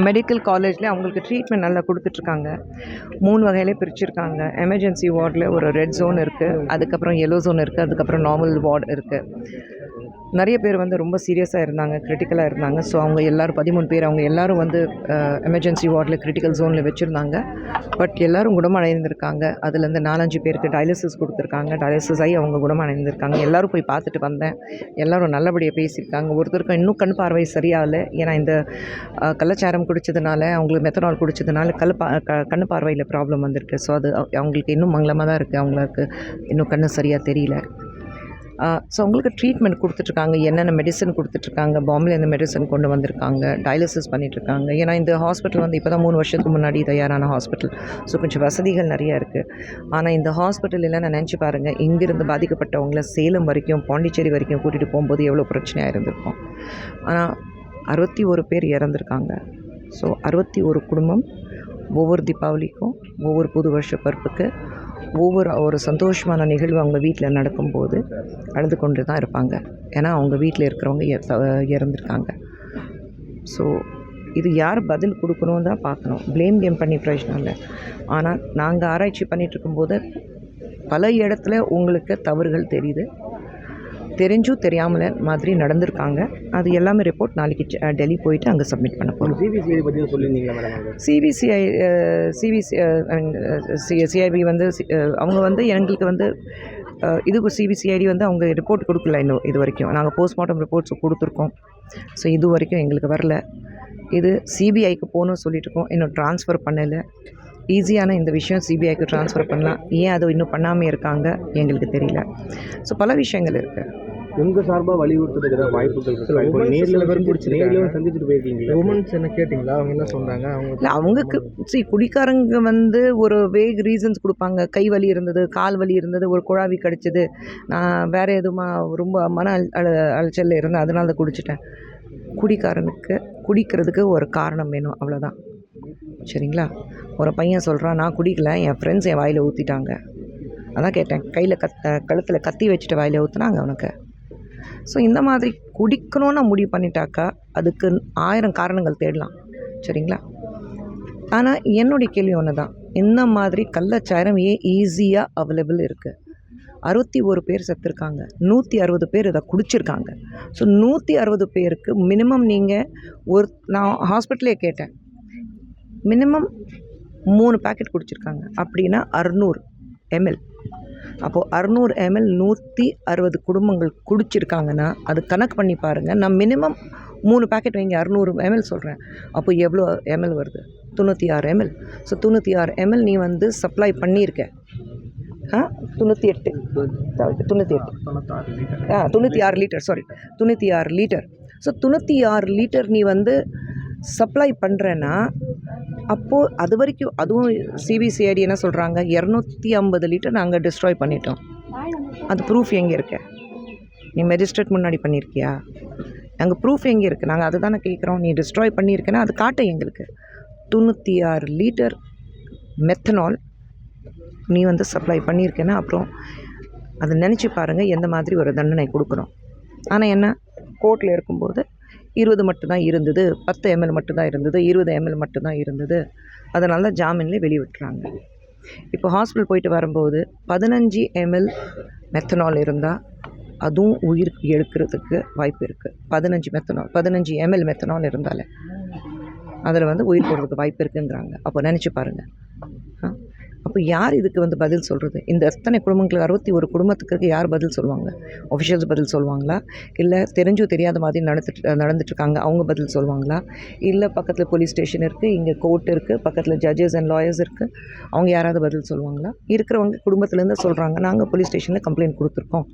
Medical காலேஜில் அவங்களுக்கு treatment நல்லா கொடுத்துட்ருக்காங்க. 3 வகையிலே பிரிச்சுருக்காங்க. எமர்ஜென்சி வார்டில் ஒரு ரெட் ஜோன் இருக்குது, அதுக்கப்புறம் எல்லோ ஜோன் இருக்குது, அதுக்கப்புறம் நார்மல் வார்டு இருக்குது. நிறைய பேர் வந்து ரொம்ப சீரியஸாக இருந்தாங்க, கிரிட்டிக்கலாக இருந்தாங்க. ஸோ அவங்க எல்லோரும் 13 பேர் அவங்க எல்லோரும் வந்து எமர்ஜென்சி வார்டில் கிரிட்டிக்கல் ஜோனில் வச்சுருந்தாங்க. பட் எல்லோரும் குணமடைந்திருக்காங்க. அதுலேருந்து 4-5 பேருக்கு டயாலிசிஸ் கொடுத்துருக்காங்க. டயாலிசிஸ் ஆகி அவங்க குணமடைந்திருக்காங்க. எல்லோரும் போய் பார்த்துட்டு வந்தேன். எல்லோரும் நல்லபடியாக பேசியிருக்காங்க. ஒருத்தருக்கு இன்னும் கண் பார்வை சரியாகலை. ஏன்னா இந்த கள்ளச்சாரம் குடித்ததுனால, அவங்களுக்கு மெத்தனால் குடித்ததுனால கண் பார்வையில் ப்ராப்ளம் வந்திருக்கு. ஸோ அது அவங்களுக்கு இன்னும் மங்களமாக தான் இருக்குது. அவங்களுக்கு இன்னும் கண் சரியாக தெரியல. ஸோ அவங்களுக்கு ட்ரீட்மெண்ட் கொடுத்துட்ருக்காங்க. என்னென்ன மெடிசன் கொடுத்துட்ருக்காங்க. பாம்பேலேருந்து மெடிசன் கொண்டு வந்திருக்காங்க. டயாலிசிஸ் பண்ணிகிட்ருக்காங்க. ஏன்னா இந்த ஹாஸ்பிட்டல் வந்து இப்போ தான் 3 வருஷத்துக்கு முன்னாடி தயாரான ஹாஸ்பிட்டல். ஸோ கொஞ்சம் வசதிகள் நிறையா இருக்குது. ஆனால் இந்த ஹாஸ்பிட்டல் இல்லை, நான் நினச்சி பாருங்கள், இங்கேருந்து பாதிக்கப்பட்டவங்கள சேலம் வரைக்கும் பாண்டிச்சேரி வரைக்கும் கூட்டிகிட்டு போகும்போது எவ்வளோ பிரச்சனையாக இருந்திருக்கும். ஆனால் 61 பேர் இறந்துருக்காங்க. ஸோ 61 குடும்பம் ஒவ்வொரு தீபாவளிக்கும், ஒவ்வொரு புது வருஷ பிறப்புக்கு, ஒரு சந்தோஷமான நிகழ்வு அவங்க வீட்டில் நடக்கும்போது அழுது கொண்டு தான் இருப்பாங்க. ஏன்னா அவங்க வீட்டில் இருக்கிறவங்க இறந்துருக்காங்க. ஸோ இது யார் பதில் கொடுக்கணுன்னு தான் பார்க்கணும். ப்ளேம் கேம் பண்ணி பிரயோஜனம் இல்லை. ஆனால் நாங்கள் ஆராய்ச்சி பண்ணிகிட்ருக்கும்போது பல இடத்துல உங்களுக்கு தவறுகள் தெரியுது. தெரிஞ்சும் தெரியாமல் மாதிரி நடந்திருக்காங்க. அது எல்லாமே ரிப்போர்ட் நாளைக்கு டெல்லி போயிட்டு அங்கே சப்மிட் பண்ண போகிறோம். சிபிசிஐ பற்றி சொல்லியிருந்தீங்களா மேடம்? சிஐபி வந்து அவங்க வந்து எங்களுக்கு வந்து இதுக்கு சிபிசிஐடி வந்து அவங்க ரிப்போர்ட் கொடுக்கல இன்னும் இது வரைக்கும். நாங்கள் போஸ்ட்மார்ட்டம் ரிப்போர்ட்ஸ் கொடுத்துருக்கோம். ஸோ இது வரைக்கும் எங்களுக்கு வரல. இது சிபிஐக்கு போகணும்னு சொல்லிட்டுருக்கோம். இன்னும் ட்ரான்ஸ்ஃபர் பண்ணலை. ஈஸியான இந்த விஷயம் சிபிஐக்கு ட்ரான்ஸ்ஃபர் பண்ணலாம். ஏன் அதை இன்னும் பண்ணாமல் இருக்காங்க எங்களுக்கு தெரியல. ஸோ பல விஷயங்கள் இருக்குது. உங்கள் சார்பாக வலியுறுத்துறதுக்கு வாய்ப்புகள் இருக்குது. நேரில் சந்திச்சுட்டு போயிருக்கீங்களா? உமன்ஸ் என்ன கேட்டிங்களா? அவங்க என்ன சொன்னாங்க? அவங்களுக்கு குடிக்காரங்க வந்து ஒரு வேக் ரீசன்ஸ் கொடுப்பாங்க. கை வலி இருந்தது, கால் வலி இருந்தது, ஒரு குழாவி கடிச்சது, நான் வேறு எதுவுமா ரொம்ப மன அலைச்சலில் இருந்தேன், அதனால தான் குடிச்சிட்டேன். குடிக்காரனுக்கு குடிக்கிறதுக்கு ஒரு காரணம் வேணும், அவ்வளோதான். சரிங்களா? ஒரு பையன் சொல்கிறான், நான் குடிக்கல, என் ஃப்ரெண்ட்ஸ் என் வாயில் ஊற்றிட்டாங்க. அதான் கேட்டேன், கையில் கழுத்தில் கத்தி வச்சுட்டு வாயில் ஊற்றுனாங்க அவனுக்கு. ஸோ இந்த மாதிரி குடிக்கணும்னு முடிவு பண்ணிட்டாக்கா அதுக்கு 1000 காரணங்கள் தேடலாம். சரிங்களா? ஆனால் என்னுடைய கேள்வி ஒன்று தான், இந்த மாதிரி கள்ளச்சாரம் ஏன் ஈஸியாக அவைலபிள் இருக்குது? 61 பேர் செத்துருக்காங்க, 160 பேர் இதை குடிச்சிருக்காங்க. ஸோ 160 பேருக்கு மினிமம் நீங்கள் நான் ஹாஸ்பிட்டலே கேட்டேன், மினிமம் 3 பேக்கெட் குடிச்சிருக்காங்க. அப்படின்னா 600 ml. அப்போது 600 ml 160 குடும்பங்கள் குடிச்சிருக்காங்கன்னா அது கணக்கு பண்ணி பாருங்கள். நான் மினிமம் 3 பேக்கெட் வைங்க, 600 ml சொல்கிறேன். அப்போ எவ்வளோ ml வருது? 96 ml. ஸோ 96 ml நீ வந்து சப்ளை பண்ணியிருக்க. 96 litre, sorry, 96 litre. So 96 litre நீ வந்து சப்ளை பண்ணுறேன்னா அப்போது அது வரைக்கும், அதுவும் சிபிசிஐடி என்ன சொல்கிறாங்க, 250 லிட்டர் நாங்கள் டிஸ்ட்ராய் பண்ணிட்டோம். அது ப்ரூஃப் எங்கே இருக்கு? நீ மெஜிஸ்ட்ரேட் முன்னாடி பண்ணியிருக்கியா? நாங்கள் ப்ரூஃப் எங்கே இருக்குது? நாங்கள் அதை தானே கேட்குறோம். நீ டிஸ்ட்ராய் பண்ணியிருக்கேன்னா அது காட்ட எங்களுக்கு. 96 லிட்டர் மெத்தனால் நீ வந்து சப்ளை பண்ணியிருக்கேன்னா அப்புறம் அதை நினச்சி பாருங்கள் எந்த மாதிரி ஒரு தண்டனை கொடுக்கணும். ஆனால் என்ன, கோர்ட்டில் இருக்கும்போது 20 மட்டும்தான் இருந்தது, 10 ml மட்டும்தான் இருந்தது, 20 ml மட்டும்தான் இருந்தது. அதனால தான் ஜாமீன்லேயே வெளிவிட்டுறாங்க. இப்போ ஹாஸ்பிட்டல் போயிட்டு வரும்போது 15 ml மெத்தனால் இருந்தால் அதுவும் உயிர் எடுக்கிறதுக்கு வாய்ப்பு இருக்குது. 15 ml மெத்தனால் இருந்தாலே அதில் வந்து உயிர் போடுறதுக்கு வாய்ப்பு இருக்குங்கிறாங்க. அப்போ நினச்சி பாருங்கள். அப்போ யார் இதுக்கு வந்து பதில் சொல்கிறது? இந்த எத்தனை குடும்பங்களுக்கு, 61 குடும்பத்துக்கு யார் பதில் சொல்லுவாங்க? ஒஃபிஷியல்ஸ் பதில் சொல்லுவாங்களா? இல்லை தெரிஞ்சும் தெரியாத மாதிரி நடந்துட்டுருக்காங்க அவங்க பதில் சொல்லுவாங்களா? இல்லை பக்கத்தில் போலீஸ் ஸ்டேஷன் இருக்குது, இங்கே கோர்ட் இருக்குது, பக்கத்தில் ஜட்ஜஸ் அண்ட் லாயர்ஸ் இருக்குது, அவங்க யாராவது பதில் சொல்லுவாங்களா? இருக்கிறவங்க குடும்பத்துலேருந்து சொல்கிறாங்க, நாங்கள் போலீஸ் ஸ்டேஷனில் கம்ப்ளைண்ட் கொடுத்துருக்கோம்,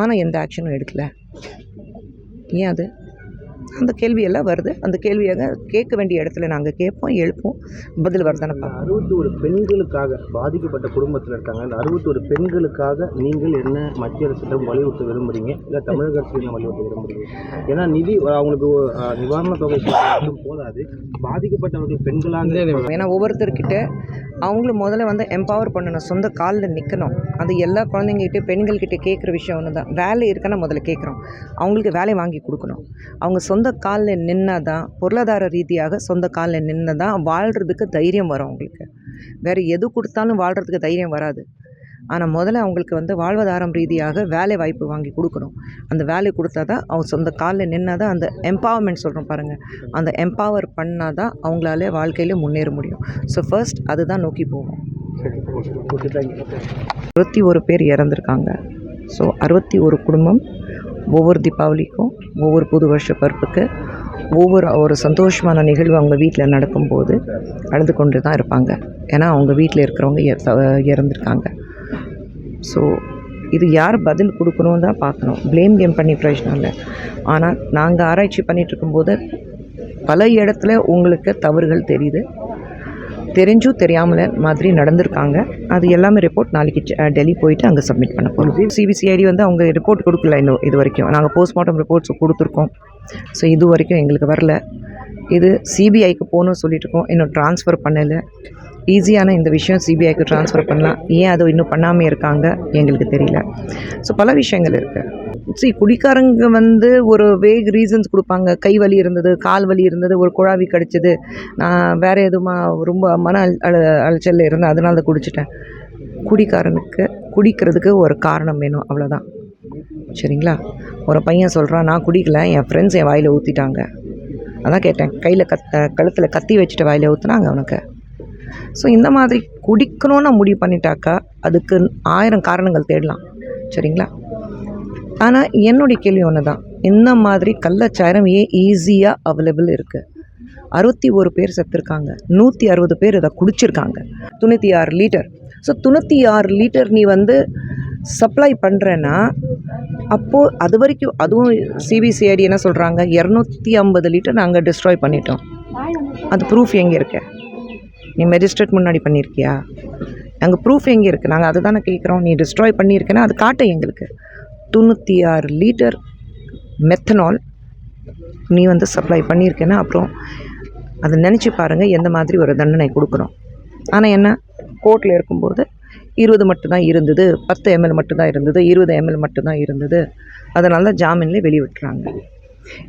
ஆனால் எந்த ஆக்ஷனும் எடுக்கலை. ஏன் அது? அந்த கேள்வியெல்லாம் வருது. அந்த கேள்வியாக கேட்க வேண்டிய இடத்துல நாங்கள் கேட்போம், எழுப்போம், பதில் வருதானே பார்ப்போம். 61 பெண்களுக்காக பாதிக்கப்பட்ட குடும்பத்தில் இருக்காங்க. அந்த 61 பெண்களுக்காக நீங்கள் என்ன மத்திய அரசிடம் வலியுறுத்த விரும்புகிறீங்க, இல்லை தமிழக அரசிடம் வலியுறுத்த விரும்புகிறீங்க? ஏன்னா நிதி அவங்களுக்கு நிவாரண தொகை போதாது, பாதிக்கப்பட்டவர்கள் பெண்களாக. ஏன்னா ஒவ்வொருத்தர்கிட்ட அவங்களும் முதல்ல வந்து எம்பவர் பண்ணணும், சொந்த காலில் நிற்கணும். அது எல்லா குழந்தைங்ககிட்ட பெண்கள்கிட்ட கேட்குற விஷயம் ஒன்று தான். வேலை இருக்குன்னா முதல்ல கேட்குறோம், அவங்களுக்கு வேலை வாங்கி கொடுக்கணும். அவங்க சொந்த சொந்த காலில் நின்னா தான், பொருளாதார ரீதியாக சொந்த காலில் நின்னா தான் வாழ்கிறதுக்கு தைரியம் வரும் அவங்களுக்கு. வேறு எது கொடுத்தாலும் வாழ்கிறதுக்கு தைரியம் வராது. ஆனால் முதல்ல அவங்களுக்கு வந்து வாழ்வாதாரம் ரீதியாக வேலை வாய்ப்பு வாங்கி கொடுக்கணும். அந்த வேலை கொடுத்தா தான் அவங்க சொந்த காலில் நின்னா தான் அந்த எம்பவர்மெண்ட் சொல்கிறோம் பாருங்கள், அந்த எம்பவர் பண்ணால் தான் அவங்களால வாழ்க்கையில் முன்னேற முடியும். ஸோ ஃபர்ஸ்ட் அதுதான் நோக்கி போகும். 61 பேர் இறந்துருக்காங்க. ஸோ 61 குடும்பம் ஒவ்வொரு தீபாவளிக்கும், ஒவ்வொரு புது வருஷ பிறப்புக்கு, ஒரு சந்தோஷமான நிகழ்வு அவங்க வீட்டில் நடக்கும்போது அழுது கொண்டு தான் இருப்பாங்க. ஏன்னா அவங்க வீட்டில் இருக்கிறவங்க இறந்துருக்காங்க. ஸோ இது யார் பதில் கொடுக்கணுன்னு தான் பார்க்கணும். ப்ளேம் கேம் பண்ணி பிரயோஜனம் இல்லை. ஆனால் நாங்கள் ஆராய்ச்சி பண்ணிகிட்டு இருக்கும்போது பல இடத்துல உங்களுக்கு தவறுகள் தெரியுது, தெரிஞ்சும் தெரியாமல் மாதிரி நடந்திருக்காங்க. அது எல்லாமே ரிப்போர்ட் நாளைக்கு டெல்லி போயிட்டு அங்கே சப்மிட் பண்ண போகிறோம். சிபிசிஐடி வந்து அவங்க ரிப்போர்ட் கொடுக்கல இன்னும் இது வரைக்கும். நாங்கள் போஸ்ட்மார்ட்டம் ரிப்போர்ட்ஸ் கொடுத்துருக்கோம். ஸோ இது வரைக்கும் எங்களுக்கு வரல. இது சிபிஐக்கு போகணும்னு சொல்லிட்டு இருக்கோம். இன்னும் ட்ரான்ஸ்ஃபர் பண்ணலை. ஈஸியான இந்த விஷயம் சிபிஐக்கு ட்ரான்ஸ்ஃபர் பண்ணலாம். ஏன் அதை இன்னும் பண்ணாமல் இருக்காங்க எங்களுக்கு தெரியல. ஸோ பல விஷயங்கள் இருக்குது. குடிக்காரங்க வந்து ஒரு வேக் ரீசன்ஸ் கொடுப்பாங்க. கை வலி இருந்தது, கால் வலி இருந்தது, ஒரு குழாவி கடிச்சது, நான் வேறு எதுவுமா ரொம்ப மன அலைச்சலில் இருந்தேன், அதனால தான் குடிச்சிட்டேன். குடிக்காரனுக்கு குடிக்கிறதுக்கு ஒரு காரணம் வேணும், அவ்வளோதான். சரிங்களா? ஒரு பையன் சொல்கிறான், நான் குடிக்கல, என் ஃப்ரெண்ட்ஸ் என் வாயில் ஊற்றிட்டாங்க. அதான் கேட்டேன், கையில் கழுத்தில் கத்தி வச்சுட்டு வாயில் ஊற்றுனாங்க அவனுக்கு. ஸோ இந்த மாதிரி குடிக்கணும்னு முடிவு பண்ணிட்டாக்கா அதுக்கு 1000 காரணங்கள் தேடலாம். சரிங்களா? ஆனால் என்னுடைய கேள்வி ஒன்று தான், இந்த மாதிரி கள்ளச்சாரம் ஏன் ஈஸியாக அவைலபிள் இருக்குது? 61 பேர் செத்துருக்காங்க, 160 பேர் இதை குடிச்சிருக்காங்க. 96 லிட்டர். ஸோ 96 லிட்டர் நீ வந்து சப்ளை பண்ணுறேன்னா அப்போது அது வரைக்கும், அதுவும் சிபிசிஐடி என்ன சொல்கிறாங்க, 250 லிட்டர் நாங்கள் டிஸ்ட்ராய் பண்ணிட்டோம். அது ப்ரூஃப் எங்கே இருக்கு? நீ மேஜிஸ்ட்ரேட் முன்னாடி பண்ணியிருக்கியா? அங்கே ப்ரூஃப் எங்கே இருக்குது? நாங்கள் அதை தானே கேட்குறோம். நீ டிஸ்ட்ராய் பண்ணியிருக்கேன்னா அது காட்ட எங்களுக்கு. 96 லிட்டர் மெத்தனால் நீ வந்து சப்ளை பண்ணியிருக்கேன்னா அப்புறம் அதை நினச்சி பாருங்கள் எந்த மாதிரி ஒரு தண்டனை கொடுக்குறோம். ஆனால் என்ன, கோர்ட்டில் இருக்கும்போது 20 மட்டும்தான் இருந்தது, 10 ml மட்டும்தான் இருந்தது, 20 ml மட்டும்தான் இருந்தது. அதனால தான் ஜாமீன்லேயே வெளிவிட்டுறாங்க.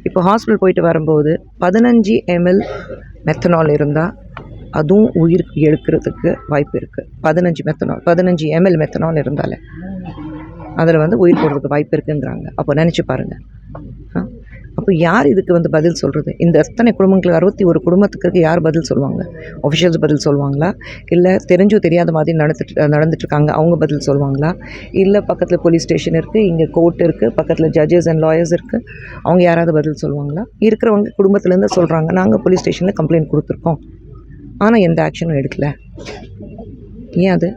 இப்போ ஹாஸ்பிட்டல் போயிட்டு வரும்போது 15 ml மெத்தனால் இருந்தால் அதுவும் உயிர் எடுக்கிறதுக்கு வாய்ப்பு இருக்குது. 15 ml மெத்தனால் இருந்தாலே அதில் வந்து உயிர் போடுறதுக்கு வாய்ப்பு இருக்குங்கிறாங்க. அப்போ நினச்சி பாருங்கள். அப்போ யார் இதுக்கு வந்து பதில் சொல்கிறது? இந்த எத்தனை குடும்பங்களுக்கு, 61 குடும்பத்துக்கு யார் பதில் சொல்லுவாங்க? ஒஃபிஷியல்ஸ் பதில் சொல்லுவாங்களா? இல்லை தெரிஞ்சோ தெரியாத மாதிரி நடந்துட்டுருக்காங்க அவங்க பதில் சொல்லுவாங்களா? இல்லை பக்கத்தில் போலீஸ் ஸ்டேஷன் இருக்குது, இங்கே கோர்ட் இருக்குது, பக்கத்தில் ஜட்ஜஸ் அண்ட் லாயர்ஸ் இருக்குது, அவங்க யாராவது பதில் சொல்லுவாங்களா? இருக்கிறவங்க குடும்பத்துலேருந்து சொல்கிறாங்க, நாங்கள் போலீஸ் ஸ்டேஷனில் கம்ப்ளைண்ட் கொடுத்துருக்கோம், ஆனால் எந்த ஆக்ஷனும் எடுக்கல. ஏன் அது?